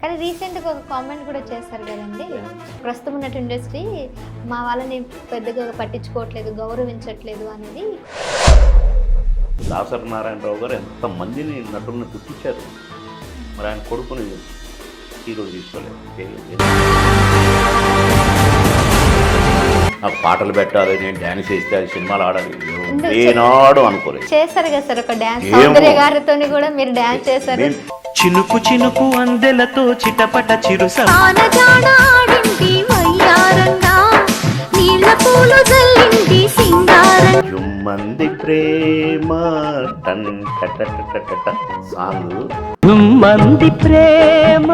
కానీ రీసెంట్గా ఒక కామెంట్ కూడా చేశారు కదండి, ప్రస్తుతం ఉన్నట్టు ఇండస్ట్రీ మా వాళ్ళని పెద్దగా పట్టించుకోవట్లేదు, గౌరవించట్లేదు అనేది. దాసరి నారాయణరావు గారు ఎంతమందిని నటులను గుర్తించారు, మరి ఆయన కొడుకుని హీరోలు తీసుకోలేదు. ఆ పాటలు పెట్టాలి, నేను డ్యాన్స్ చేస్తే అది సినిమాలు ఆడాలి ఏనాడు అనుకోలేదు. చేశారు కదా సార్, ఒక డ్యాన్స్ సౌందర్య గారితో కూడా మీరు డ్యాన్స్ చేశారు. చినుకు చినుకు అందెలతో చిటపట చిరుస జుమ్మంది ప్రేమ టన్ టట సాంగ్, జుమ్మంది ప్రేమ.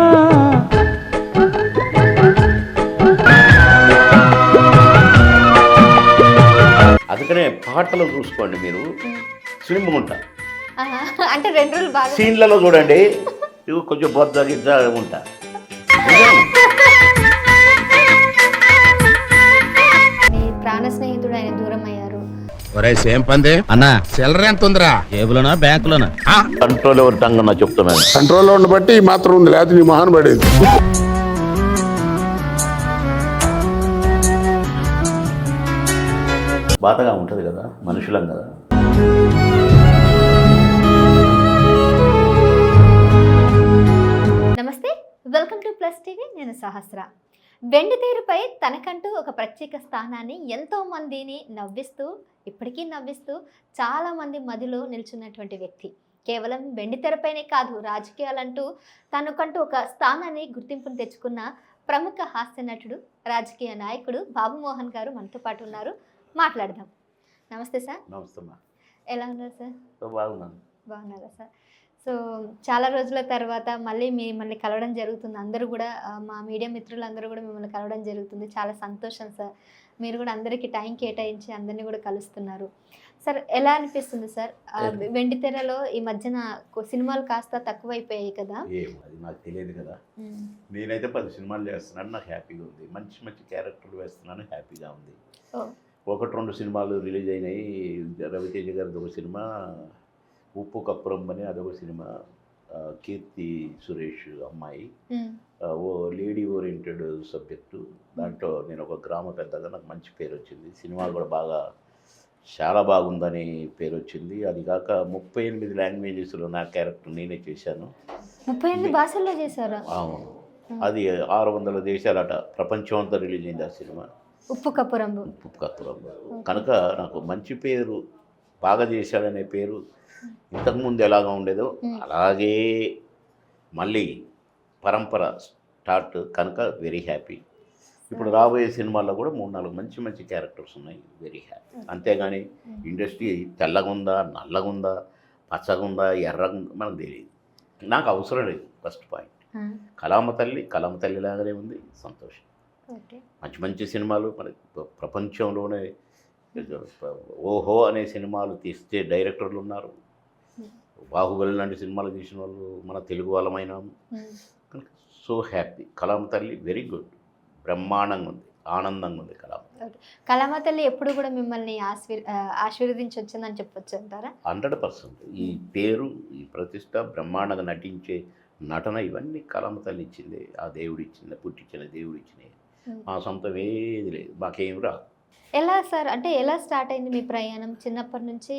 అందుకనే పాటలు చూసుకోండి మీరు, సినిమా ఉంటా అంటే 2 రోజులు బాగా సీన్లలో చూడండి, ఇవి కొంచెం బొద్ద గిద్ద ఉంటా. మీ ప్రాణ స్నేహితుడు ఆయన దూరం అయ్యారు. సేమ్ పందే అన్నా, సెలరీ ఎంత ఉందిరా? జేబులోనా బ్యాంకులోనా? కంట్రోల్ ఎవరి టంగ్ నా చెప్తున్నాను. కంట్రోల్లో ఉండబట్టి ఈ మాత్రం ఉంది, లేకపోతే నీ మహాన్ పడేది. బాధగా ఉంటుంది కదా, మనుషులం కదా. నమస్తే, వెల్కమ్ టు ప్లస్ టీవీ. నేను సహస్ర. వెండితెరపై తనకంటూ ఒక ప్రత్యేక స్థానాన్ని ఎంతో మందిని నవ్విస్తూ, ఇప్పటికీ నవ్విస్తూ చాలామంది మదిలో నిల్చున్నటువంటి వ్యక్తి. కేవలం వెండితెరపైనే కాదు, రాజకీయాలంటూ తనకంటూ ఒక స్థానాన్ని, గుర్తింపును తెచ్చుకున్న ప్రముఖ హాస్య నటుడు, రాజకీయ నాయకుడు బాబు మోహన్ గారు మనతో పాటు ఉన్నారు. మాట్లాడదాం. నమస్తే సార్. నమస్తే. ఎలా ఉన్నారు సార్? బాగున్నాను. బాగున్నారా సార్? సో చాలా రోజుల తర్వాత మళ్ళీ మిమ్మల్ని కలవడం జరుగుతుంది. అందరూ కూడా మా మీడియా మిత్రులందరూ కూడా మిమ్మల్ని కలవడం జరుగుతుంది. చాలా సంతోషం సార్. మీరు కూడా అందరికీ టైం కేటాయించి అందరినీ కూడా కలుస్తున్నారు. సార్, ఎలా అనిపిస్తుంది సార్? వెండితెరలో ఈ మధ్యన సినిమాలు కాస్త తక్కువైపోయాయి కదా. అది నాకు తెలియదు కదా. నేనైతే 10 సినిమాలు చేస్తున్నాను, నాకు హ్యాపీగా ఉంది. మంచి మంచి క్యారెక్టర్లు వేస్తున్నాను, హ్యాపీగా ఉంది. 1-2 సినిమాలు రిలీజ్ అయినాయి. రవితేజ గారిది ఒక సినిమా, ఉప్పు కప్పురం అని అదొక సినిమా, కీర్తి సురేష్ అమ్మాయి, ఓ లేడీ ఓరియంటెడ్ సబ్జెక్టు. దాంట్లో నేను ఒక గ్రామ పెద్దగా, నాకు మంచి పేరు వచ్చింది. సినిమా కూడా చాలా బాగుందని పేరు వచ్చింది. అది కాక 38 లాంగ్వేజెస్లో నా క్యారెక్టర్ నేనే చేశాను. 38 భాషల్లో చేశారా? అవును. అది 600 దేశాలట, ప్రపంచం అంతా రిలీజ్ అయింది ఆ సినిమా, ఉప్పు కప్పురంబు. కనుక నాకు మంచి పేరు, బాగా చేశాడనే పేరు ఇంతకుముందు ఎలాగా ఉండేదో అలాగే మళ్ళీ పరంపర స్టార్ట్. కనుక వెరీ హ్యాపీ. ఇప్పుడు రాబోయే సినిమాల్లో కూడా 3-4 మంచి మంచి క్యారెక్టర్స్ ఉన్నాయి. Very happy. అంతేగాని ఇండస్ట్రీ తెల్లగుందా, నల్లగుందా, పచ్చగుందా, ఎర్రగుందా మనకు తెలియదు. నాకు అవసరం లేదు. ఫస్ట్ పాయింట్, కళామ తల్లి లాగానే ఉంది. సంతోషం. మంచి మంచి సినిమాలు మనకి ప్రపంచంలోనే ఓహో అనే సినిమాలు తీస్తే డైరెక్టర్లు ఉన్నారు. బాహుబలి లాంటి సినిమాలు తీసిన వాళ్ళు మన తెలుగు వాళ్ళమైనాము. So happy. కళామ తల్లి వెరీ గుడ్, బ్రహ్మాండంగా ఉంది, ఆనందంగా ఉంది. కళామ తల్లి ఎప్పుడు కూడా మిమ్మల్ని ఆశీర్వదించి వచ్చిందని చెప్పొచ్చు అంటారా? 100%. ఈ పేరు, ఈ ప్రతిష్ట, బ్రహ్మాండంగా నటించే నటన, ఇవన్నీ కళామ తల్లి ఇచ్చింది. ఆ దేవుడు ఇచ్చింది, పుట్టించిన దేవుడు ఇచ్చినవి. మా సొంతం ఏది లేదు, మాకేం రాదు. ఎలా సార్, అంటే ఎలా స్టార్ట్ అయింది మీ ప్రయాణం? చిన్నప్పటి నుంచి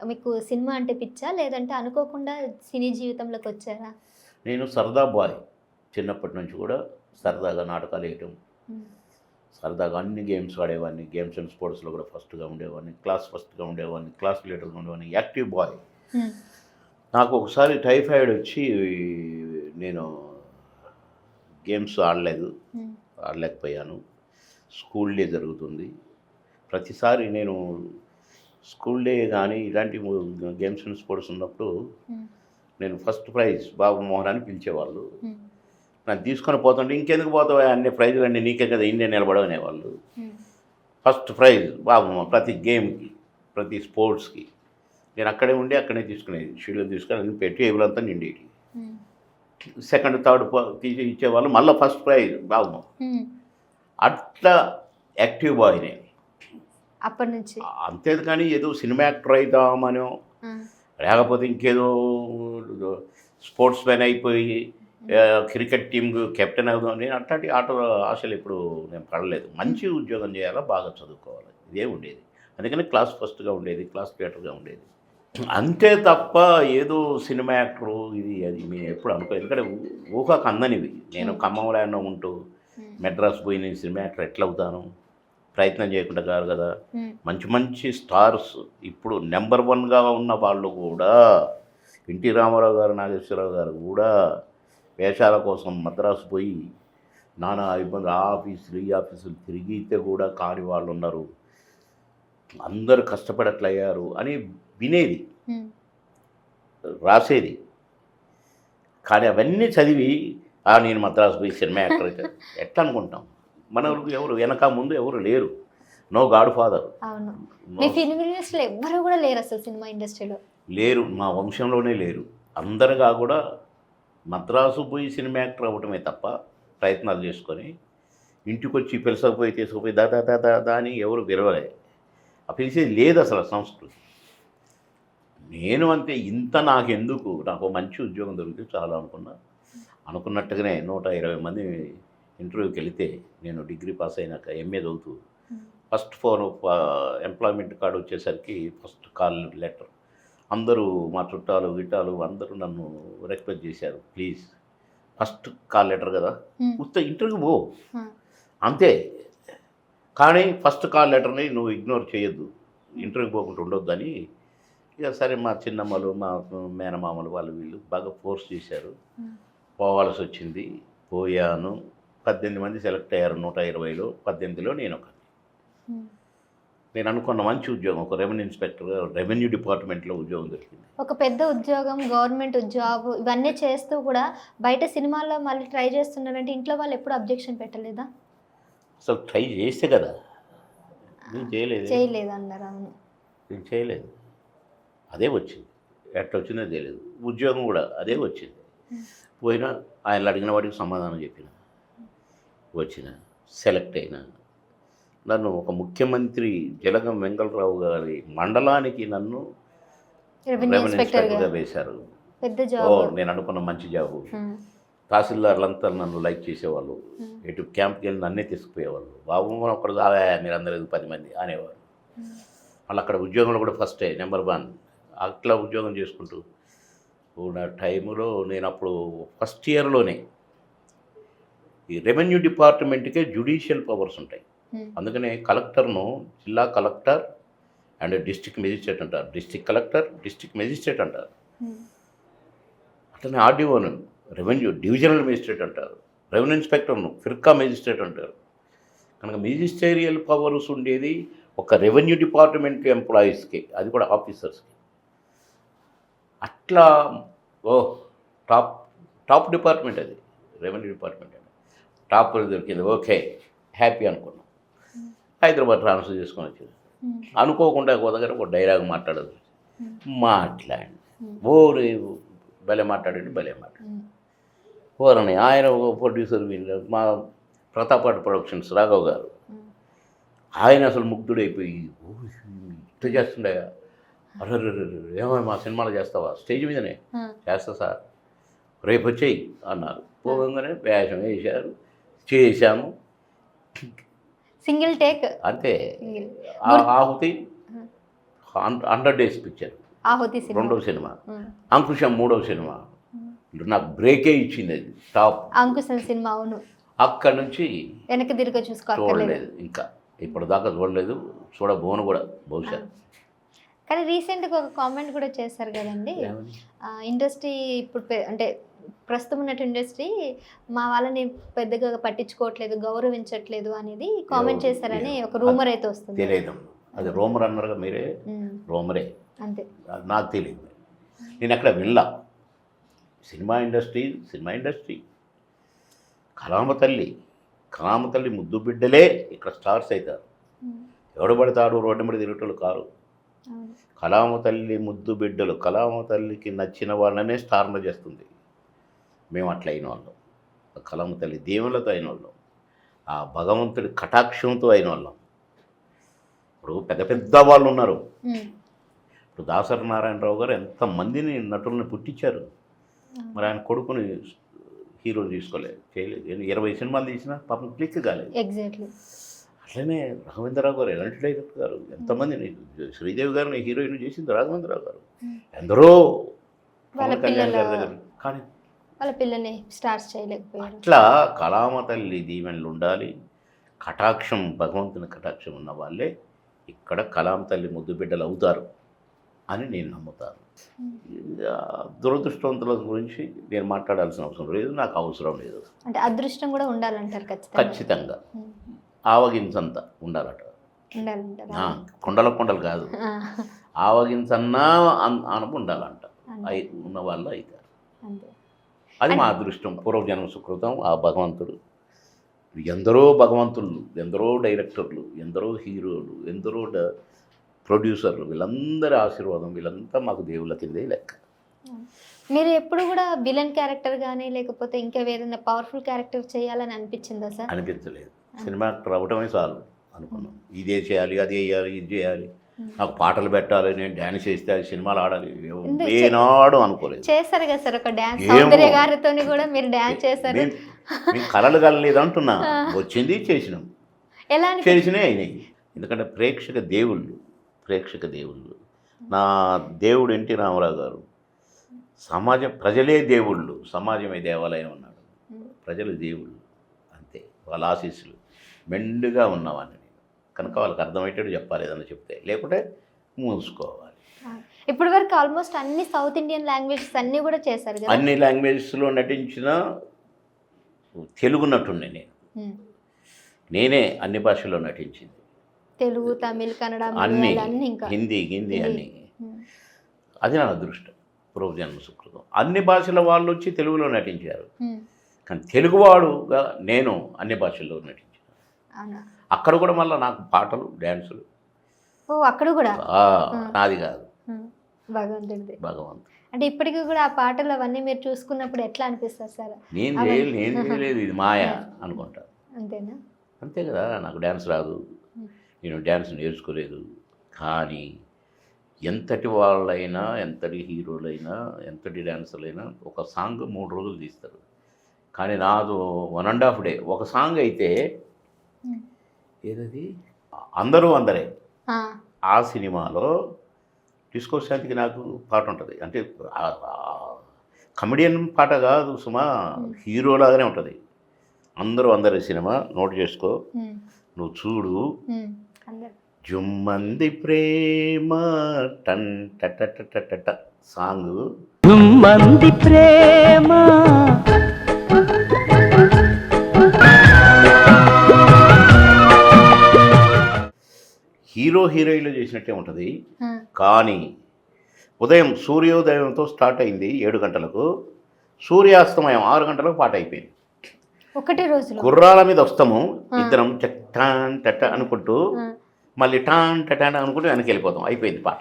మీకు సినిమా అంటే పిచ్చా, లేదంటే అనుకోకుండా సినీ జీవితంలోకి వచ్చారా? నేను సరదా బాయ్. చిన్నప్పటి నుంచి కూడా సరదాగా నాటకాలు వేయటం, సరదాగా అన్ని గేమ్స్ ఆడేవాడిని. గేమ్స్ అండ్ స్పోర్ట్స్లో కూడా ఫస్ట్గా ఉండేవాడిని, క్లాస్ ఫస్ట్గా ఉండేవాడిని, క్లాస్ లీడర్గా ఉండేవాడిని, యాక్టివ్ బాయ్. నాకు ఒకసారి టైఫాయిడ్ వచ్చి నేను గేమ్స్ ఆడలేకపోయాను. స్కూల్ డే జరుగుతుంది ప్రతిసారి. నేను స్కూల్ డే కానీ ఇలాంటి గేమ్స్ అండ్ స్పోర్ట్స్ ఉన్నప్పుడు నేను ఫస్ట్ ప్రైజ్ బాబు మోహన్ అని పిలిచేవాళ్ళు. నన్ను తీసుకొని పోతుంటే, ఇంకెందుకు పోతావు, అన్ని ప్రైజులు అన్నీ నీకే కదా, ఇండియా నిలబడనేవాళ్ళు. ఫస్ట్ ప్రైజ్ బాబు మోహన్, ప్రతి గేమ్కి, ప్రతి స్పోర్ట్స్కి. నేను అక్కడే ఉండి అక్కడే తీసుకునేది. షీల్డ్ తీసుకొని అన్ని పెట్టి టేబుల్ నిండేటి. సెకండ్ థర్డ్ తీసి ఇచ్చేవాళ్ళు. మళ్ళీ ఫస్ట్ ప్రైజ్ బాబు మోహన్. అట్లా యాక్టివ్ బాయ్ నేను అప్పటి నుంచి. అంతేది కానీ ఏదో సినిమా యాక్టర్ అవుతామనో, లేకపోతే ఇంకేదో స్పోర్ట్స్ మ్యాన్ అయిపోయి క్రికెట్ టీంకు కెప్టెన్ అవుదాం నేను అట్లాంటి ఆశలు ఎప్పుడు నేను పడలేదు. మంచి ఉద్యోగం చేయాలా, బాగా చదువుకోవాలి, ఇదే ఉండేది. అందుకని క్లాస్ ఫస్ట్గా ఉండేది, క్లాస్ లీడర్గా ఉండేది. అంతే తప్ప ఏదో సినిమా యాక్టరు ఇది అది మేము ఎప్పుడు అనుకో, ఎందుకంటే ఊహకు అందనివి. నేను ఖమ్మంలో ఉంటూ మెడ్రాస్ పోయి నేను సినిమా యాక్టర్ ఎట్లా అవుతాను, ప్రయత్నం చేయకుండా కాదు కదా. మంచి మంచి స్టార్స్ ఇప్పుడు నెంబర్ 1గా ఉన్న వాళ్ళు కూడా, ఎన్టీ రామారావు గారు, నాగేశ్వరరావు గారు కూడా వేషాల కోసం మద్రాసు పోయి నానా ఇబ్బంది ఆఫీసులు ఈ ఆఫీసులు తిరిగితే కూడా కాని వాళ్ళు ఉన్నారు, అందరూ కష్టపడట్లయ్యారు అని వినేది, రాసేది. కానీ అవన్నీ చదివి నేను మద్రాసు పోయి సినిమా యాక్టర్ అయితే ఎట్లా అనుకుంటాం? మన ఎవరు వెనక ముందు ఎవరు లేరు, నో గాడ్ ఫాదర్. అవును, మీ ఫిల్మ్ ఇండస్ట్రీలో ఎవ్వరు కూడా లేరు, అసలు సినిమా ఇండస్ట్రీలో లేరు, మా వంశంలోనే లేరు. అందరుగా కూడా మద్రాసు పోయి సినిమా యాక్టర్ అవ్వటమే తప్ప ప్రయత్నాలు చేసుకొని ఇంటికి వచ్చి పిలిచకపోయి తీసుకుపోయి దా దా దా దా దా అని ఎవరు విరవలే. ఆ పిలిచేది లేదు అసలు సంస్కృతి. నేను అంతే, ఇంత నాకెందుకు, నాకు మంచి ఉద్యోగం దొరికితే చాలా అనుకున్నట్టుగానే 120 మంది ఇంటర్వ్యూకి వెళితే నేను డిగ్రీ పాస్ అయినాక ఎంఏ చదువుతూ ఫస్ట్ 4 ఎంప్లాయ్మెంట్ కార్డు వచ్చేసరికి ఫస్ట్ కాల్ లెటర్ అందరూ మా చుట్టాలు గిట్టాలు అందరూ నన్ను రిక్వెస్ట్ చేశారు, ప్లీజ్ ఫస్ట్ కాల్ లెటర్ కదా ఉత్త ఇంటర్వ్యూ పో అంతే, కానీ ఫస్ట్ కాల్ లెటర్ని నువ్వు ఇగ్నోర్ చేయొద్దు, ఇంటర్వ్యూ పోకుండా ఉండొద్దని. ఇక సరే మా చిన్నమ్మలు మా మేనమామలు వాళ్ళు వీళ్ళు బాగా ఫోర్స్ చేశారు, పోవాల్సి వచ్చింది. పోయాను. 18 మంది సెలెక్ట్ అయ్యారు 120లో. 18లో నేను ఒక నేను అనుకున్న మంచి ఉద్యోగం, ఒక రెవెన్యూ ఇన్స్పెక్టర్గా రెవెన్యూ డిపార్ట్మెంట్లో ఉద్యోగం దొరికింది. ఒక పెద్ద ఉద్యోగం, గవర్నమెంట్ జాబ్ ఇవన్నీ చేస్తూ కూడా బయట సినిమాల్లో మళ్ళీ ట్రై చేస్తున్నారంటే ఇంట్లో వాళ్ళు ఎప్పుడు అబ్జెక్షన్ పెట్టలేదా? అసలు ట్రై చేస్తే కదా, నేను చేయలేదు అన్నారు. అవును, నేను చేయలేదు, అదే వచ్చింది. ఎట్లా వచ్చిందో తెలియదు. ఉద్యోగం కూడా అదే వచ్చింది. పోయినా ఆయన అడిగిన వాడికి సమాధానం చెప్పిన, వచ్చిన సెలెక్ట్ అయినా. నన్ను ఒక ముఖ్యమంత్రి జలగం వెంకటరావు గారి మండలానికి నన్ను రెవెన్యూ ఇన్స్పెక్టర్గా వేశారు. పెద్ద జాబ్. నేను అనుకున్న మంచి జాబు. తహసీల్దార్లంతా నన్ను లైక్ చేసేవాళ్ళు, ఎటు క్యాంప్కి వెళ్ళి నన్నే తీసుకుపోయేవాళ్ళు. బాబు ఒకడు మీరు అందరూ 10 మంది అనేవాళ్ళు. వాళ్ళు అక్కడ ఉద్యోగంలో కూడా ఫస్టే నెంబర్ 1. అట్లా ఉద్యోగం చేసుకుంటూ ఉన్న టైంలో నేను అప్పుడు ఫస్ట్ ఇయర్లోనే ఈ రెవెన్యూ డిపార్ట్మెంట్కే జ్యుడిషియల్ పవర్స్ ఉంటాయి. అందుకనే కలెక్టర్ను జిల్లా కలెక్టర్ అండ్ డిస్ట్రిక్ట్ మెజిస్ట్రేట్ అంటారు, డిస్ట్రిక్ట్ కలెక్టర్ డిస్ట్రిక్ట్ మెజిస్ట్రేట్ అంటారు. అట్లనే ఆర్డీఓను రెవెన్యూ డివిజనల్ మెజిస్ట్రేట్ అంటారు, రెవెన్యూ ఇన్స్పెక్టర్ను ఫిర్కా మెజిస్ట్రేట్ అంటారు. కనుక మెజిస్టేరియల్ పవర్స్ ఉండేది ఒక రెవెన్యూ డిపార్ట్మెంట్ ఎంప్లాయీస్కి, అది కూడా ఆఫీసర్స్కి. అట్లా టాప్ డిపార్ట్మెంట్ అది, రెవెన్యూ డిపార్ట్మెంట్ అది. టాప్ దొరికింది, ఓకే హ్యాపీ అనుకున్నాం. హైదరాబాద్ ట్రాన్స్ఫర్ చేసుకొని వచ్చింది. అనుకోకుండా ఒక దగ్గర ఒక డైలాగ్ మాట్లాడదు, మాట్లాడి ఓరే భలే మాట్లాడండి ఓరని. ఆయన ఒక ప్రొడ్యూసర్ వీళ్ళు మా ప్రతాపాటి ప్రొడక్షన్స్ రాఘవ్ గారు, ఆయన అసలు ముగ్ధుడైపోయి ఇట్లా చేస్తుండే, అరే ఏమో మా సినిమాలో చేస్తావా? స్టేజ్ మీదనే చేస్తా సార్, రేపు వచ్చేయి అన్నారు. పోగానే వేషం వేశారు, చేశాము, సింగిల్ టేక్ అంతే. ఆహుతి 100 డేస్ పిక్చర్, ఆహుతి 2వ సినిమా, అంకుశం 3వ సినిమా. నాకు బ్రేకే ఇచ్చింది అది, టాప్ అంకుశం సినిమా. అవును, అక్కడి నుంచి వెనక్కి తిరిగి చూడలేదు, ఇంకా ఇప్పటిదాకా చూడలేదు, చూడబోను కూడా బహుశా. కానీ రీసెంట్గా ఒక కామెంట్ కూడా చేశారు కదండి, ఇండస్ట్రీ ఇప్పుడు అంటే ప్రస్తుతం ఉన్నట్టు ఇండస్ట్రీ మా వాళ్ళని పెద్దగా పట్టించుకోవట్లేదు, గౌరవించట్లేదు అనేది కామెంట్ చేశారని ఒక రూమర్ అయితే వస్తుంది. తెలియదు, అది రూమర్ అన్నారుగా మీరే, రూమరే అంతే, నాకు తెలియదు. నేను అక్కడ వెళ్ళా. సినిమా ఇండస్ట్రీ కళామ తల్లి ముద్దు బిడ్డలే ఇక్కడ స్టార్స్ అవుతారు. ఎవడు పడతాడు రోడ్డు మీద తిరుగుటోళ్ళు కారు. కళామ తల్లి ముద్దు బిడ్డలు, కళామ తల్లికి నచ్చిన వాళ్ళనే స్టార్లు చేస్తుంది. మేము అట్లా అయిన వాళ్ళం, కళామ తల్లి దేవుళ్ళతో అయిన వాళ్ళం, ఆ భగవంతుడి కటాక్షంతో అయిన వాళ్ళం. ఇప్పుడు పెద్ద వాళ్ళు ఉన్నారు. ఇప్పుడు దాసరి నారాయణరావు గారు ఎంతమందిని నటుల్ని పుట్టించారు. మరి ఆయన కొడుకుని హీరోలు తీసుకోలేదు, చేయలేదు. 20 సినిమాలు తీసినా పాపం క్లిక్ కాలేదు. ఎగ్జాక్ట్లీ. అట్లనే రాఘవేంద్రరావు గారు ఎలాంటి డైరెక్టర్ గారు, ఎంతమంది శ్రీదేవి గారిని హీరోయిన్ చేసింది రాఘవేంద్రరావు గారు, ఎందరో వాళ్ళ పవన్ కళ్యాణ్ పిల్లల గారి దగ్గర. కానీ వాళ్ళ పిల్లల్ని స్టార్స్ చేయలేకపోయారు. అట్లా కళామ తల్లి దీవెనలు ఉండాలి, కటాక్షం, భగవంతుని కటాక్షం ఉన్న వాళ్ళే ఇక్కడ కళామ తల్లి ముద్దు బిడ్డలు అవుతారు అని నేను నమ్ముతాను. దురదృష్టవంతుల గురించి నేను మాట్లాడాల్సిన అవసరం లేదు, నాకు అవసరం లేదు. అంటే అదృష్టం కూడా ఉండాలంటారు ఖచ్చితంగా. ఖచ్చితంగా ఆవగించంత ఉండాలట. ఉండాలంటారా? కొండల కొండలు కాదు, ఆవగించన్నా అనుపు ఉండాలంట. ఉన్న వాళ్ళు అవుతారు. అంతే. అది మా అదృష్టం, పూర్వజన్మ సుకృతం. ఆ భగవంతుడు ఎందరో భగవంతులు, ఎందరో డైరెక్టర్లు, ఎందరో హీరోలు, ఎందరో ప్రొడ్యూసర్లు, వీళ్ళందరి ఆశీర్వాదం, వీళ్ళంతా మాకు దేవుళ్ళ కిందే లెక్క. మీరు ఎప్పుడు కూడా విలన్ క్యారెక్టర్ కానీ లేకపోతే ఇంకా వేరే పవర్ఫుల్ క్యారెక్టర్ చేయాలని అనిపించిందా సార్? అనిపించలేదు. సినిమా యాక్టర్ అవ్వటమే చాలు అనుకున్నాం. ఇదే చేయాలి, అది చేయాలి, ఇది చేయాలి, నాకు పాటలు పెట్టాలి, నేను డ్యాన్స్ చేస్తే అది సినిమాలు ఆడాలి, ఏనాడు అనుకోలేదు. చేస్తారు కదా సార్, ఒక డ్యాన్స్ సౌందర్య గారితో కూడా మీరు డ్యాన్స్ చేశారు. మేము కలలు కలలేదు అంటున్నా, వచ్చింది చేసినాం, ఎలా చేసినాయి అయినాయి. ఎందుకంటే ప్రేక్షక దేవుళ్ళు. నా దేవుడు ఎన్టీ రామారావు గారు. సమాజం, ప్రజలే దేవుళ్ళు, సమాజమే దేవాలయం అన్నాడు. ప్రజలు దేవుళ్ళు అంతే, వాళ్ళ ఆశీస్సులు మెండుగా ఉన్నవాడిని నేను. కనుక వాళ్ళకి అర్థమయ్యేటట్టు చెప్పాలి, ఏదన్నా చెప్తే, లేకుంటే మూసుకోవాలి. ఇప్పటి వరకు ఆల్మోస్ట్ అన్ని సౌత్ ఇండియన్ లాంగ్వేజెస్ అన్నీ కూడా చేశారు కదా? అన్ని లాంగ్వేజెస్లో నటించిన తెలుగు నటుండే నేనే అన్ని భాషల్లో నటించింది. తెలుగు, తమిళ్, కన్నడ, అన్ని, ఇంకా హిందీ అన్ని. అది నా అదృష్టం, పూర్వజన్మ సుకృతం. అన్ని భాషల వాళ్ళు వచ్చి తెలుగులో నటించారు, కానీ తెలుగువాడుగా నేను అన్ని భాషల్లో నటించాను. అక్కడ కూడా మళ్ళీ నాకు పాటలు, డ్యాన్సులు. అక్కడ కూడా నాది కాదు, భగవంతుడిది. భగవంతుడు. అంటే ఇప్పటికీ కూడా ఆ పాటలు అవన్నీ మీరు చూసుకున్నప్పుడు ఎట్లా అనిపిస్తుంది సార్? నేను చేయలేదు, ఇది మాయ అనుకుంటా. అంతేనా? అంతే కదా. నాకు డ్యాన్స్ రాదు, నేను డ్యాన్స్ నేర్చుకోలేదు. కానీ ఎంతటి వాళ్ళైనా, ఎంతటి హీరోలైనా, ఎంతటి డ్యాన్సర్లైనా ఒక సాంగ్ 3 రోజులు తీస్తారు. కానీ నాదు 1.5 డే. ఒక సాంగ్ అయితే ఏదది, అందరూ అందరే, ఆ సినిమాలో డిస్కో శాంతికి నాకు పాట ఉంటుంది. అంటే కమెడియన్ పాట కాదు సుమా, హీరోలాగానే ఉంటుంది. అందరూ అందరి సినిమా నోట్ చేసుకో, నువ్వు చూడు. జుమ్మంది ప్రేమ టన్ టట సాంగ్, జుమ్మంది ప్రేమ హీరో హీరోయిన్లు చేసినట్టే ఉంటుంది. కానీ ఉదయం సూర్యోదయంతో స్టార్ట్ అయింది 7 గంటలకు, సూర్యాస్తమయం 6 గంటలకు పాట అయిపోయింది. ఒకటే రోజు గుర్రాల మీద వస్తాము ఇద్దరం, టాన్ టట అనుకుంటూ, మళ్ళీ టాన్ టటాన్ అనుకుంటూ వెనక్కి వెళ్ళిపోతాం, అయిపోయింది పాట.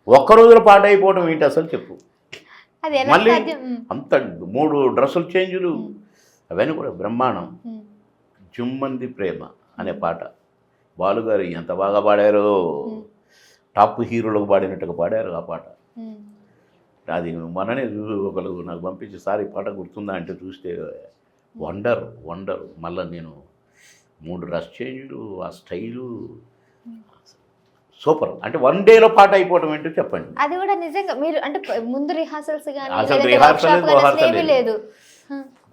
ఒక్క రోజులో పాట అయిపోవడం ఏంటి అసలు చెప్పు. మళ్ళీ అంత 3 డ్రెస్సులు చేంజులు, అవన్నీ కూడా బ్రహ్మాండం. జుమ్మంది ప్రేమ అనే పాట బాలుగారు ఎంత బాగా పాడారో, టాప్ హీరోలకు పాడినట్టుగా పాడారు ఆ పాట. అది మననే ఒకరు నాకు పంపించి, సార్ ఈ పాట గుర్తుందా అంటే చూస్తే వండర్. మళ్ళీ నేను 3 డ్రెస్ చేంజ్లు, ఆ స్టైలు సూపర్. అంటే 1 డేలో పాట అయిపోవడం ఏంటో చెప్పండి. అది కూడా నిజంగా మీరు అంటే ముందు రిహార్సల్స్ లేదు.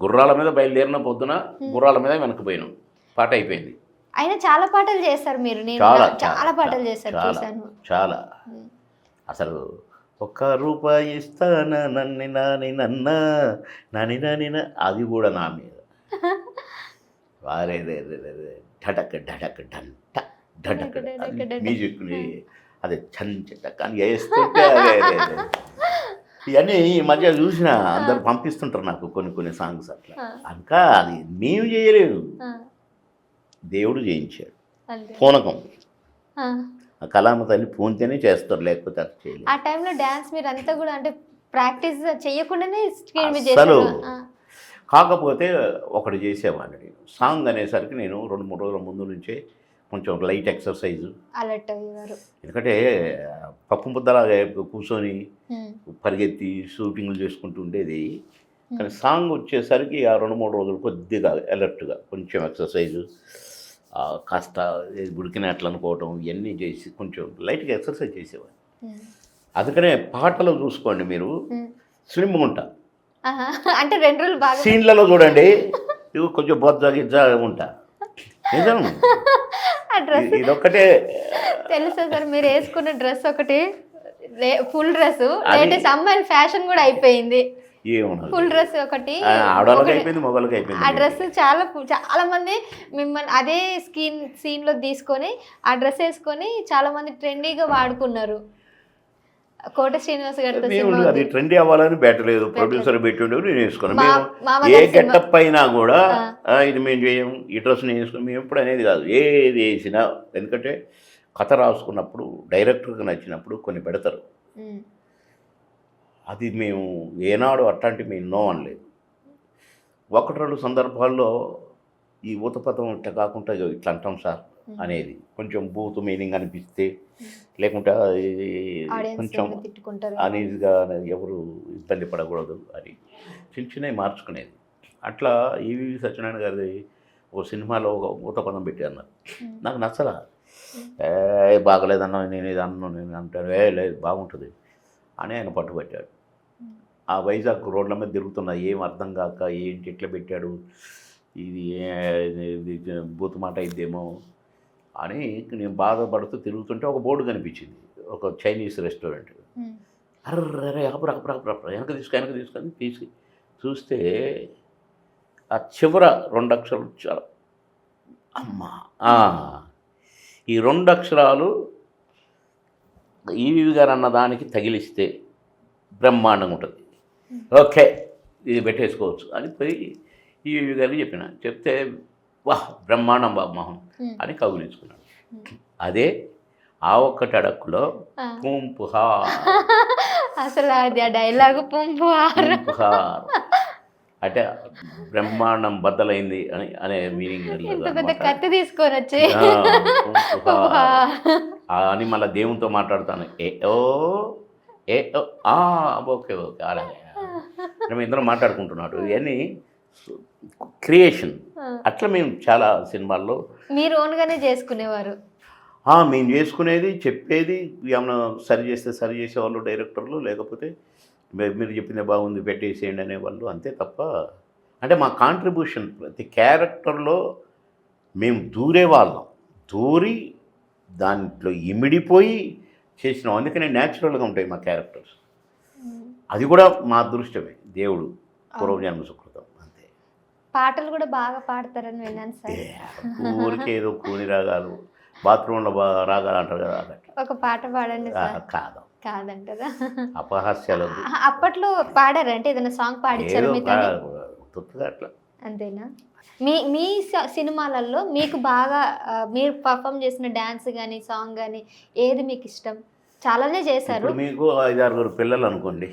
గుర్రాల మీద బయలుదేరిన పొద్దున, గుర్రాల మీద వెనకపోయినాం, పాట అయిపోయింది. అయినా చాలా పాటలు చేస్తారు మీరు. నేను చాలా పాటలు చేశారు, చూశాను. చాలా. అసలు ₹1 ఇస్తానా నన్ను నాని అది కూడా నా మీద. వారే ఢడక్ ఢడక్ ఢంట ఢడక్ మ్యూజిక్ని అదే చంచట అని వేస్తుంటే ఇవన్నీ ఈ మధ్య చూసిన అందరు పంపిస్తుంటారు నాకు కొన్ని సాంగ్స్ అట్లా. ఇంకా అది మేము చేయలేదు, దేవుడు చేయించాడు. పూనకం, ఆ కళామ తల్లి పూనితేనే చేస్తారు, లేకపోతే అది చేయలేదు. ఆ టైంలో డ్యాన్స్ మీరు అంతా కూడా అంటే ప్రాక్టీస్ చేయకుండానే స్క్రీన్ మీద అసలు. చేశారు. కాకపోతే ఒకటి చేసేవాడిని నేను, సాంగ్ అనేసరికి నేను 2-3 రోజుల ముందు నుంచే కొంచెం లైట్ ఎక్సర్సైజు, అలర్ట్ అయ్యేవారు. ఎందుకంటే పప్పు ముద్దలాగా కూర్చొని పరిగెత్తి షూటింగ్లు చేసుకుంటూ ఉండేది. కానీ సాంగ్ వచ్చేసరికి ఆ 2-3 రోజులు కొద్దిగా అలర్ట్గా కొంచెం ఎక్సర్సైజు కాస్త ఉడికినట్లు అనుకోవటం ఇవన్నీ చేసి కొంచెం లైట్గా ఎక్సర్సైజ్ చేసేవాడిని. అందుకనే పాటలు చూసుకోండి మీరు స్లిమ్గా ఉంటా. అంటే 2 రోజులు బాగా సీన్లలో చూడండి ఇవి కొంచెం బొజ్జ గిజ్జ ఉంటా. నిజం ఆ డ్రెస్ ఇదొక్కటే తెలుసా సార్, మీరు వేసుకున్న డ్రెస్ ఒకటి ఫుల్ డ్రెస్ లేటెస్ట్ అమ్మాయిల ఫ్యాషన్ కూడా అయిపోయింది. ఏమున్నది ఫుల్ డ్రెస్ ఒకటి ఆడవాళ్ళకి అయిపోయింది, మొగలకి అయిపోయింది. ఆ డ్రెస్ చాలా మంది మిమ్మల్ని అదే సీన్లో తీసుకొని ఆ డ్రెస్ వేసుకొని చాలా మంది ట్రెండీగా వాడుకున్నారు. కోట శ్రీనివాస్ గారితో సినిమా అది ట్రెండీ అవ్వాలని పెట్టలేదు, ప్రొడ్యూసర్ పెట్టిండు, నేను వేసుకున్నాను. మామ మేము ఏ గారి సినిమా. గెటప్ అయినా కూడా ఇది మేము చేయం, ఈ డ్రెస్ నేను వేసుకుని మేము ఎప్పుడు అనేది కాదు, ఏది వేసినా. ఎందుకంటే కథ రాసుకున్నప్పుడు డైరెక్టర్కి నచ్చినప్పుడు కొన్ని పెడతారు. అది మేము ఏనాడు అట్లాంటివి మేము నో అనలేదు. 1-2 సందర్భాల్లో ఈ ఊతపదం ఇట్లా కాకుండా ఇట్లా అంటాం సార్ అనేది కొంచెం బూత్ మీనింగ్ అనిపిస్తే, లేకుంటే కొంచెం అనేదిగా ఎవరు ఇబ్బంది పడకూడదు అని చిన్నవి మార్చుకునేది. అట్లా ఈవి సత్యనారాయణ గారిది ఓ సినిమాలో ఒక ఊతపదం పెట్టి అన్నారు, నాకు నచ్చలా. బాగలేదన్నా నేను ఇది అన్నా, నేను అంటాను లేదు బాగుంటుంది అని ఆయన పట్టుబట్టాడు. ఆ వైజాగ్ రోడ్ల మీద తిరుగుతున్నా ఏం అర్థం కాక ఏంటి ఎట్లా పెట్టాడు, ఇది బూత్ మాట అయిద్దేమో అని నేను బాధపడుతూ తిరుగుతుంటే ఒక బోర్డు కనిపించింది, ఒక చైనీస్ రెస్టారెంట్. అర్రే వెనక తీసుకొని తీసి చూస్తే ఆ చివర 2 అక్షరాలు చాలా అమ్మా, ఈ 2 అక్షరాలు ఈవి గారు అన్న దానికి తగిలిస్తే బ్రహ్మాండంగా ఉంటుంది, ఓకే ఇది పెట్టేసుకోవచ్చు అని పోయి ఈవి గారికి చెప్తే వాహ్ బ్రహ్మాండం బాబు మోహన్ అని కౌగిలించుకున్నాడు. అదే ఆ ఒక్కటి అడక్కులో పుంపుహార్, అసలు అది ఆ డైలాగు పుంపుహార్ అంటే బ్రహ్మాండం బద్దలైంది అని అనే మీనింగ్ ఇంత పెద్ద కత్తి తీసుకొని వచ్చి అని మళ్ళీ దేవునితో మాట్లాడతాను, ఓకే అలాగే మేము ఇద్దరం మాట్లాడుకుంటున్నాడు. ఇవన్నీ క్రియేషన్. అట్లా మేము చాలా సినిమాల్లో మీరు ఓన్గానే చేసుకునేవారు. మేము చేసుకునేది చెప్పేది, ఏమన్నా సరి చేస్తే సరి చేసేవాళ్ళు డైరెక్టర్లు, లేకపోతే మీరు చెప్పిందే బాగుంది పెట్టేసేయండి అనేవాళ్ళు, అంతే తప్ప. అంటే మా కాంట్రిబ్యూషన్ ప్రతి క్యారెక్టర్లో మేము దూరి దాంట్లో ఇమిడిపోయి చేసినాం. అందుకనే న్యాచురల్గా ఉంటాయి మా క్యారెక్టర్స్. అది కూడా మా అదృష్టమే, దేవుడు పూర్వజన్మ సుకృతం అంతే. పాటలు కూడా బాగా పాడతారని విన్నాను సార్. ఊరికే ఏదో కూని రాగాలు, బాత్రూంలో రాగాలు అంటారు కదా, ఒక పాట పాడండి సార్. కాదంటారా? అపహాస్యాలు అప్పట్లో పాడారంటే ఏదైనా సాంగ్ పాడించారు అట్లా అంతేనా? మీ సినిమాలలో మీకు బాగా మీరు పర్ఫామ్ చేసిన డ్యాన్స్ కానీ సాంగ్ కానీ ఏది మీకు ఇష్టం? చాలానే చేశారు. మీకు 5-6 పిల్లలు అనుకోండి,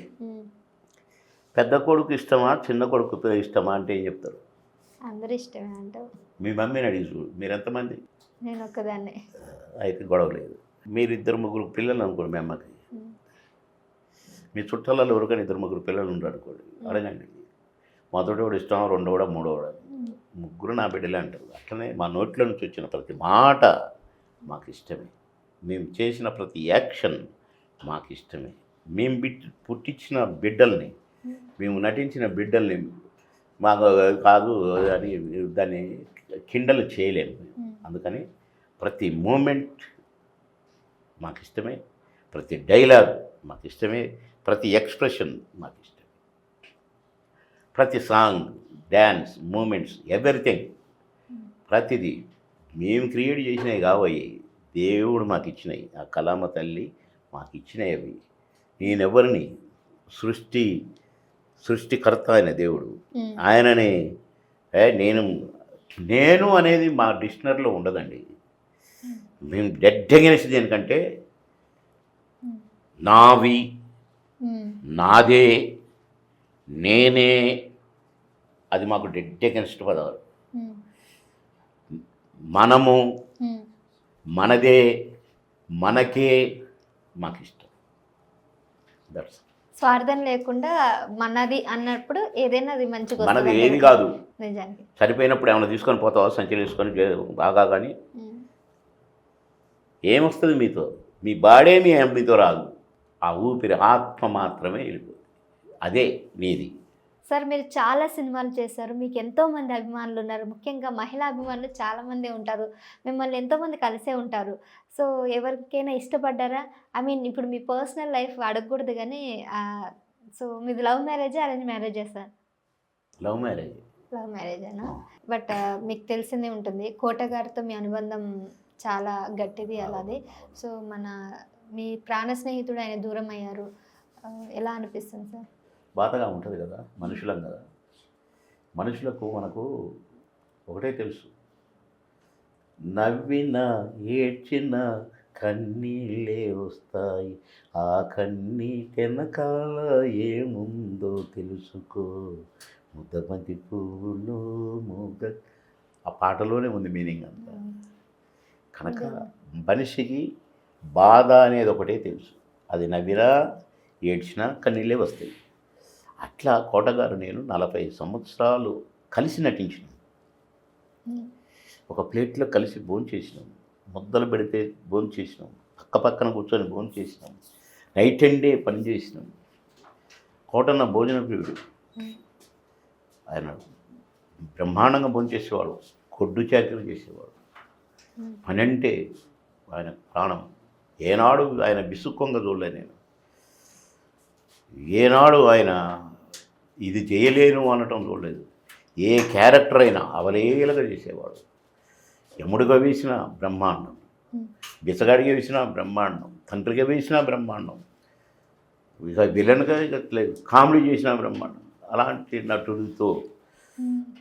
పెద్ద కొడుకు ఇష్టమా చిన్న కొడుకు ఇష్టమా అంటే ఏం చెప్తారు? అందరూ ఇష్టమే అంటారు. మీ మమ్మీని అడిగి చూడు, మీరు ఎంతమంది? నేను ఒక్కదాన్నే. అయితే గొడవ లేదు. మీరు 2-3 పిల్లలు అనుకోండి, మీ అమ్మకి. మీ చుట్టాలలో ఎవరికైనా 2-3 పిల్లలు ఉండరు అనుకోండి, అడగండి మొదటోడు ఇష్టమా, రెండోడా, మూడోడా? 3 నా బిడ్డలే అంటారు. అట్లనే మా నోట్లో నుంచి వచ్చిన ప్రతి మాట మాకు ఇష్టమే, మేము చేసిన ప్రతి యాక్షన్ మాకు ఇష్టమే, మేము పుట్టించిన బిడ్డల్ని, మేము నటించిన బిడ్డల్ని మాకు కాదు అని దాన్ని కిండలు చేయలేము. అందుకని ప్రతి మూమెంట్ మాకు ఇష్టమే, ప్రతి డైలాగ్ మాకు ఇష్టమే, ప్రతి ఎక్స్ప్రెషన్ మాకు ఇష్టమే, ప్రతి సాంగ్, డ్యాన్స్, మూమెంట్స్, ఎవ్రీథింగ్ ప్రతిదీ మేము క్రియేట్ చేసినవి కావయ్యి, దేవుడు మాకు ఇచ్చినాయి. ఆ కళామ తల్లి మాకు ఇచ్చినవి అవి. నేనెవరిని సృష్టికర్త అయిన దేవుడు ఆయనని నేను అనేది మా డిక్షనరీలో ఉండదండి. మేము డెడ్ అగెన్స్ట్ దేనికంటే నావి, నాదే, నేనే, అది మాకు డెడ్ అగెన్స్ట్ పదాలు. మనము, మనదే, మనకే మాకు ఇష్టం. దట్స్ స్వార్థం లేకుండా మనది అన్నప్పుడు ఏదైనా అది మంచిగా మనది వస్తుందని ఏది కాదు. నిజానికి. చనిపోయినప్పుడు ఏమైనా తీసుకొని పోతావా సంచులు వేసుకొని బాగా, కానీ ఏమొస్తుంది మీతో? మీ బాడే మీతో రాదు. ఆ ఊపిరి ఆత్మ మాత్రమే వెళ్ళిపోతుంది. అదే నీది. సార్ మీరు చాలా సినిమాలు చేశారు, మీకు ఎంతోమంది అభిమానులు ఉన్నారు, ముఖ్యంగా మహిళా అభిమానులు చాలామంది ఉంటారు, మిమ్మల్ని ఎంతోమంది కలిసే ఉంటారు. సో ఎవరికైనా ఇష్టపడ్డారా? ఐ మీన్ ఇప్పుడు మీ పర్సనల్ లైఫ్ అడగకూడదు కానీ సో మీది లవ్ మ్యారేజా అరేంజ్ మ్యారేజా సార్? Love marriage. లవ్ మ్యారేజేనా? బట్ మీకు తెలిసిందే ఉంటుంది, కోట గారితో మీ అనుబంధం చాలా గట్టిది అలాది. సో మీ ప్రాణ స్నేహితుడు ఆయన దూరం అయ్యారు, ఎలా అనిపిస్తుంది సార్? బాధగా ఉంటుంది కదా, మనుషులం కదా. మనుషులకు మనకు ఒకటే తెలుసు, నవ్వినా ఏడ్చినా కన్నీళ్ళే వస్తాయి, ఆ కన్నీటెనకాల ఏముందో తెలుసుకో, ముద్దబంతి పువ్వులు ఆ పాటలోనే ఉంది మీనింగ్ అంతా. కనుక మనిషికి బాధ అనేది ఒకటే తెలుసు, అది నవ్వినా ఏడ్చినా కన్నీళ్ళే వస్తాయి. అట్లా కోటగారు నేను 40 సంవత్సరాలు కలిసి నటించినాం. ఒక ప్లేట్లో కలిసి భోంచేసినాం, ముద్దలు పెడితే భోంచేసినాం, పక్కన కూర్చొని భోంచేసినాం, నైట్ అండ్ డే పని చేసినాం. కోటన్న భోజన ప్రియుడు, ఆయన బ్రహ్మాండంగా భోంచేసేవాడు, కొడ్డు చాకరీ చేసేవాడు. పని అంటే ఆయన ప్రాణం. ఏనాడు ఆయన బిసుక్కొంగ చూడలే నేను. ఏనాడు ఆయన ఇది చేయలేను అనటం చూడలేదు. ఏ క్యారెక్టర్ అయినా అవలేలగా చేసేవాడు. యముడిగా వేసిన బ్రహ్మాండం, బిసగాడిగా వేసిన బ్రహ్మాండం, తండ్రిగా వేసిన బ్రహ్మాండం, ఇక విలన్గా కామెడీ చేసిన బ్రహ్మాండం. అలాంటి నటుడితో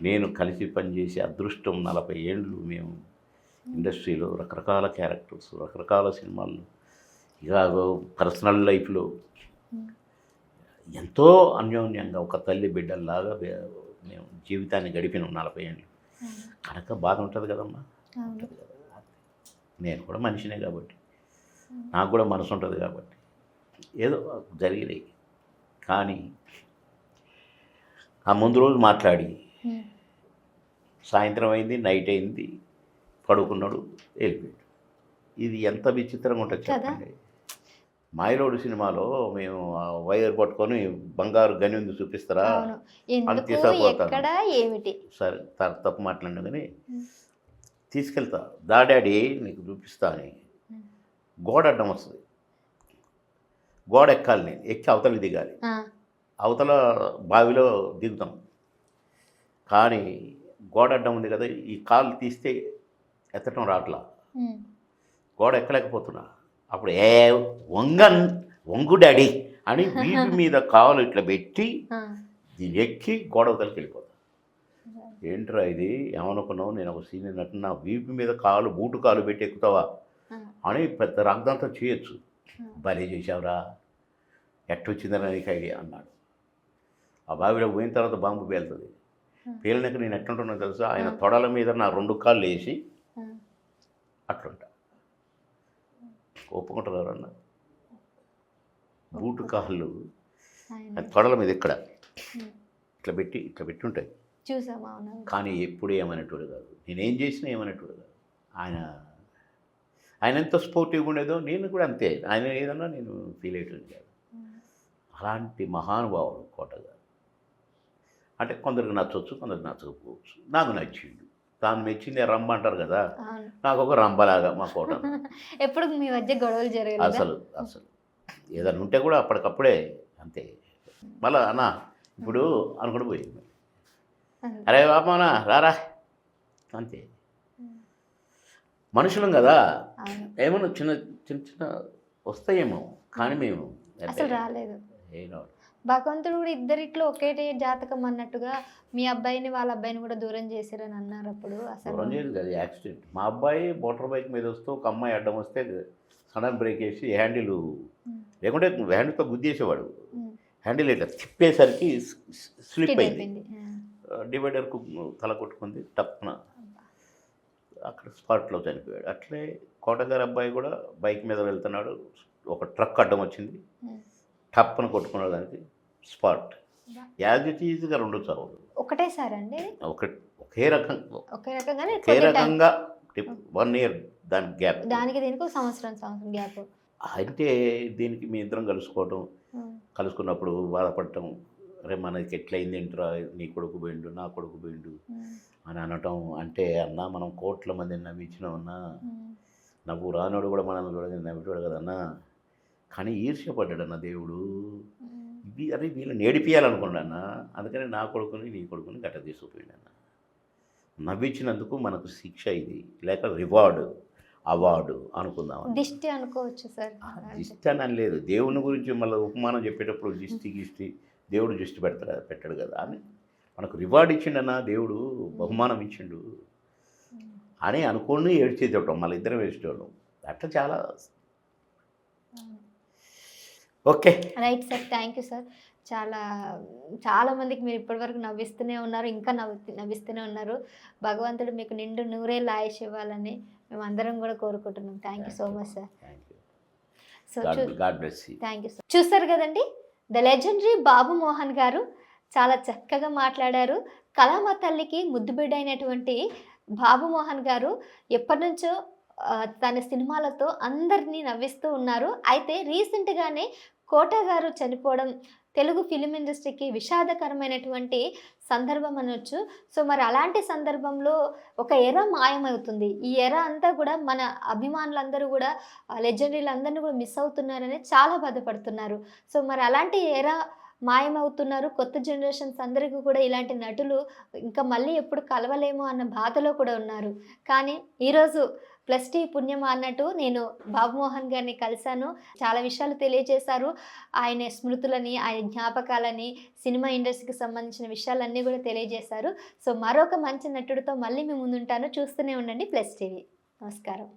నేను కలిసి పనిచేసే అదృష్టం 40 ఏళ్ళు మేము ఇండస్ట్రీలో రకరకాల క్యారెక్టర్స్, రకరకాల సినిమాల్లో, ఇక పర్సనల్ లైఫ్లో ఎంతో అన్యోన్యంగా ఒక తల్లి బిడ్డల్లాగా మేము జీవితాన్ని గడిపినాం 40 ఏళ్ళు. కనుక బాధ ఉంటుంది కదమ్మా. నేను కూడా మనిషినే కాబట్టి, నాకు కూడా మనసు ఉంటుంది కాబట్టి ఏదో జరిగినాయి. కానీ ఆ ముందు రోజు మాట్లాడి సాయంత్రం అయింది, నైట్ అయింది, పడుకున్నాడు, వెళ్ళిపోయాడు. ఇది ఎంత విచిత్రంగా ఉంటుంది చెప్పండి. మాయలోడు సినిమాలో మేము ఆ వైర్ పట్టుకొని బంగారు గని ఉంది చూపిస్తారా అని తీసుకుపోతాను. సరే తప్పు మాట్లాడినా కానీ తీసుకెళ్తా, డాడీ నీకు చూపిస్తా అని. గోడ అడ్డం వస్తుంది, గోడ ఎక్కాలి, నేను ఎక్కి అవతలకి దిగాలి, అవతల బావిలో దిగుతాం. కానీ గోడ అడ్డం ఉంది కదా, ఈ కాలు తీస్తే ఎత్తటం రాట్లా, గోడ ఎక్కలేకపోతున్నా. అప్పుడు వంగు డాడీ అని వీపు మీద కాలు ఇట్లా పెట్టి దీన్ని ఎక్కి గోడ అవతలకి వెళ్ళిపోతా. ఏంట్రా ఇది ఏమనుకున్నావు, నేను ఒక సీనియర్ నటు, నా వీపు మీద కాలు బూటు కాలు పెట్టి ఎక్కుతావా అని పెద్ద రగ్దంతా చేయొచ్చు. భలే చేసావురా, ఎట్టొచ్చిందని నీకు ఐడియా అన్నాడు. ఆ బావిలో పోయిన తర్వాత బాంబు పేలుతుంది. పేలినాక నేను ఎట్లుంటున్నా తెలుసా, ఆయన తొడల మీద నా 2 కాళ్ళు వేసి అట్లుంటా. ఒప్పుకుంటున్నారు అన్న, బూటు కాళ్ళు తొడల మీద ఇక్కడ ఇట్లా పెట్టి ఉంటాయి. కానీ ఎప్పుడు ఏమనేటోడు కాదు, నేనేం చేసినా ఏమనేటోడు కాదు. ఆయన ఎంత స్పోర్టివ్గా ఉండేదో నేను కూడా అంతే, ఆయన ఏదన్నా నేను ఫీల్ అయ్యేటోడు కాదు. అలాంటి మహానుభావుడు కోటగారు. అంటే కొందరికి నచ్చవచ్చు, కొందరికి నచ్చకపోవచ్చు. నాకు నచ్చిండు, తాను మెచ్చింది రంబ అంటారు కదా, నాకు ఒక రంబలాగా మా కోట. ఎప్పుడు మీ మధ్య గొడవలు జరగలేదు? అసలు ఏదైనా ఉంటే కూడా అప్పటికప్పుడే అంతే. మళ్ళా అన్న ఇప్పుడు అనుకుంటూ పోయింది, అరే బాబా రారా అంతే. మనుషులం కదా, ఏమన్నా చిన్న చిన్న చిన్న వస్తాయేమో, కానీ మేము అసలు రాలేదు. ఏనో భగవంతుడు కూడా ఇద్దరిట్లో ఒకే జాతకం అన్నట్టుగా మీ అబ్బాయిని వాళ్ళ అబ్బాయిని కూడా దూరం చేశారని అన్నారు. అప్పుడు అసలు దూరం చేయదు కదా, యాక్సిడెంట్. మా అబ్బాయి మోటార్ బైక్ మీద వస్తూ ఒక అమ్మాయి అడ్డం వస్తే సడన్ బ్రేక్ వేసి హ్యాండిల్, లేకుంటే హ్యాండిల్తో గుద్దేసేవాడు, హ్యాండిల్ ఇట్లా తిప్పేసరికి స్లిప్ అయింది, డివైడర్కు తల కొట్టుకుంది, టప్పున అక్కడ స్పాట్లో చనిపోయాడు. అట్లే కోటగారి అబ్బాయి కూడా బైక్ మీద వెళ్తున్నాడు, ఒక ట్రక్ అడ్డం వచ్చింది, టప్పున కొట్టుకునే దానికి స్పాట్. యాజ్ ఇట్ ఈజ్గా 2 చావులు ఒకటేసారి అండి ఒకే రకం ఒకే రకంగానే ఒకే రకంగా 1 ఇయర్ దానికి గ్యాప్. దానికి దీనికి ఒక సంవత్సరం గ్యాప్. అంటే దీనికి మీ ఇద్దరం కలుసుకున్నప్పుడు బాధపడటం, అరే మనకి ఎట్లయింది ఏంట్రా, నీ కొడుకు పోయిండు నా కొడుకు పోయిండు అని అనటం. అంటే అన్నా మనం కోట్ల మందిని నమ్మించినామన్నా, నవ్వు రానోడు కూడా మనల్ని చూడగా నవ్వేటోడు కదన్నా, కానీ ఈర్ష్యపడ్డాడన్న దేవుడు. అరే వీళ్ళు నేడిపియాలనుకున్నాడన్న, అందుకని నా కొడుకుని నీ కొడుకుని గట్ట తీసుకుపోయిండన్న. నవ్వించినందుకు మనకు శిక్ష ఇది, లేక రివార్డు అవార్డు అనుకుందాం. దిష్టి అనుకోవచ్చు సార్. దిష్టి అని లేదు, దేవుని గురించి మళ్ళీ ఉపమానం చెప్పేటప్పుడు దిష్టి దేవుడు దిష్టి పెట్టాడు కదా అని మనకు రివార్డు ఇచ్చిండన్నా దేవుడు, బహుమానం ఇచ్చిండు అని అనుకుని ఏడ్చేటోటం, మళ్ళీ ఇద్దరం వేసేటోళ్ళం. అట్లా చాలా. Okay, right sir, thank you sir. చాలా మందికి మీరు ఇప్పటివరకు నవ్విస్తూనే ఉన్నారు, ఇంకా నవ్విస్తూనే ఉన్నారు. భగవంతుడు మీకు నిండు నూరేళ్ళు ఆయుష్ ఇవ్వాలని మేము అందరం కూడా కోరుకుంటున్నాం. Thank you so much sir. So thank you sir. చూస్తారు కదండి, ద లెజెండరీ బాబు మోహన్ గారు చాలా చక్కగా మాట్లాడారు. కళామ తల్లికి ముద్దు బిడ్డ అయినటువంటి బాబు మోహన్ గారు ఎప్పటి నుంచో తన సినిమాలతో అందరినీ నవ్విస్తూ ఉన్నారు. అయితే రీసెంట్గానే కోట గారు చనిపోవడం తెలుగు ఫిలిం ఇండస్ట్రీకి విషాదకరమైనటువంటి సందర్భం అనొచ్చు. సో మరి అలాంటి సందర్భంలో ఒక ఎర మాయమవుతుంది. ఈ ఎర అంతా కూడా మన అభిమానులందరూ కూడా లెజెండరీలందరినీ కూడా మిస్ అవుతున్నారని చాలా బాధపడుతున్నారు. సో మరి అలాంటి ఎర మాయమవుతున్నారు. కొత్త జనరేషన్స్ అందరికీ కూడా ఇలాంటి నటులు ఇంకా మళ్ళీ ఎప్పుడు కలవలేమో అన్న బాధలో కూడా ఉన్నారు. కానీ ఈరోజు ప్లస్ టీ పుణ్యమా అన్నట్టు నేను బాబు మోహన్ గారిని కలిశాను. చాలా విషయాలు తెలియజేశారు. ఆయన స్మృతులని, ఆయన జ్ఞాపకాలని, సినిమా ఇండస్ట్రీకి సంబంధించిన విషయాలన్నీ కూడా తెలియజేశారు. సో మరొక మంచి నటుడితో మళ్ళీ మీ ముందుంటాను. చూస్తూనే ఉండండి ప్లస్ టీవీ. నమస్కారం.